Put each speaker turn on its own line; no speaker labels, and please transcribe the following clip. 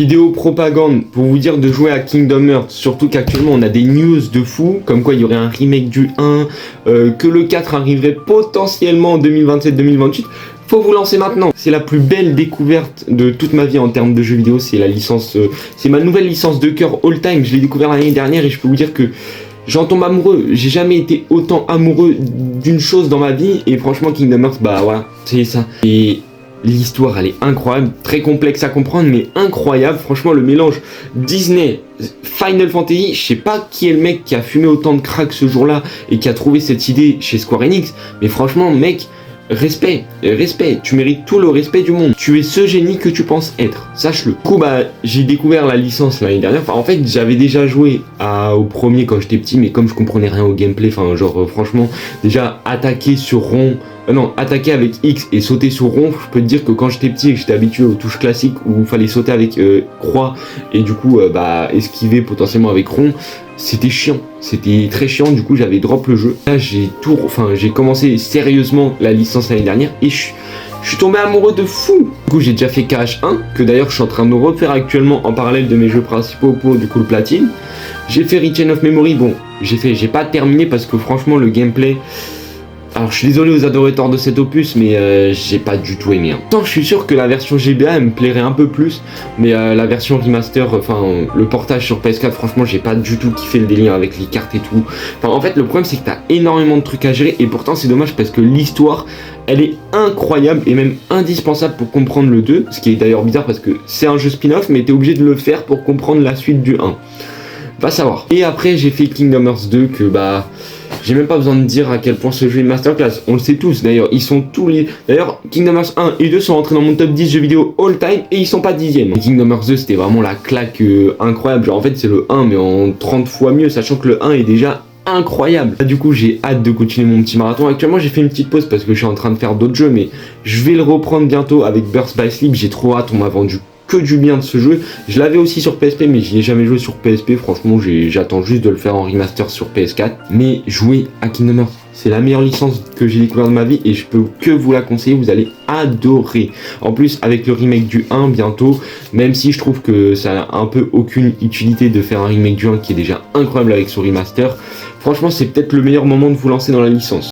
Vidéo propagande pour vous dire de jouer à Kingdom Hearts, surtout qu'actuellement on a des news de fou, comme quoi il y aurait un remake du 1, que le 4 arriverait potentiellement en 2027-2028. Faut vous lancer maintenant. C'est la plus belle découverte de toute ma vie en termes de jeux vidéo, c'est la licence, c'est ma nouvelle licence de cœur all time. Je l'ai découvert l'année dernière et je peux vous dire que j'en tombe amoureux. J'ai jamais été autant amoureux d'une chose dans ma vie et franchement Kingdom Hearts, bah voilà, c'est ça. Et l'histoire, elle est incroyable, très complexe à comprendre, mais incroyable. Franchement, le mélange Disney, Final Fantasy, je sais pas qui est le mec qui a fumé autant de crack ce jour-là et qui a trouvé cette idée chez Square Enix, mais franchement, mec, respect, tu mérites tout le respect du monde. Tu es ce génie que tu penses être, sache-le. Du coup, bah, j'ai découvert la licence l'année dernière. Enfin, en fait, j'avais déjà joué au premier quand j'étais petit, mais comme je comprenais rien au gameplay, enfin, genre, franchement, déjà, attaquer sur rond, non, attaquer avec X et sauter sur rond, je peux te dire que quand j'étais petit et que j'étais habitué aux touches classiques où il fallait sauter avec croix et du coup, bah, esquiver potentiellement avec rond, c'était chiant, c'était très chiant, du coup j'avais drop le jeu. Là j'ai commencé sérieusement la licence l'année dernière et je suis tombé amoureux de fou. Du coup j'ai déjà fait KH1, que d'ailleurs je suis en train de refaire actuellement en parallèle de mes jeux principaux pour du coup le platine. J'ai fait Reach of Memory, bon j'ai pas terminé parce que franchement le gameplay... Alors je suis désolé aux adorateurs de cet opus, mais j'ai pas du tout aimé. Tant je suis sûr que la version GBA elle me plairait un peu plus, mais la version remaster, enfin le portage sur PS4, franchement j'ai pas du tout kiffé le délire avec les cartes et tout. Enfin en fait le problème c'est que t'as énormément de trucs à gérer et pourtant c'est dommage parce que l'histoire elle est incroyable et même indispensable pour comprendre le 2, ce qui est d'ailleurs bizarre parce que c'est un jeu spin-off mais t'es obligé de le faire pour comprendre la suite du 1. Va savoir. Et après j'ai fait Kingdom Hearts 2 que bah... J'ai même pas besoin de dire à quel point ce jeu est une masterclass, on le sait tous d'ailleurs, ils sont tous les... D'ailleurs, Kingdom Hearts 1 et 2 sont rentrés dans mon top 10 jeux vidéo all time et ils sont pas 10ème. Kingdom Hearts 2 c'était vraiment la claque incroyable, genre en fait c'est le 1 mais en 30 fois mieux, sachant que le 1 est déjà incroyable. Là, du coup j'ai hâte de continuer mon petit marathon. Actuellement j'ai fait une petite pause parce que je suis en train de faire d'autres jeux, mais je vais le reprendre bientôt avec Birth by Sleep, j'ai trop hâte, on m'a vendu que du bien de ce jeu. Je l'avais aussi sur PSP mais j'y ai jamais joué sur PSP, franchement j'attends juste de le faire en remaster sur PS4. Mais jouer à Kingdom Hearts, c'est la meilleure licence que j'ai découvert de ma vie et je peux que vous la conseiller, vous allez adorer. En plus avec le remake du 1 bientôt, même si je trouve que ça n'a un peu aucune utilité de faire un remake du 1 qui est déjà incroyable avec son remaster, franchement c'est peut-être le meilleur moment de vous lancer dans la licence.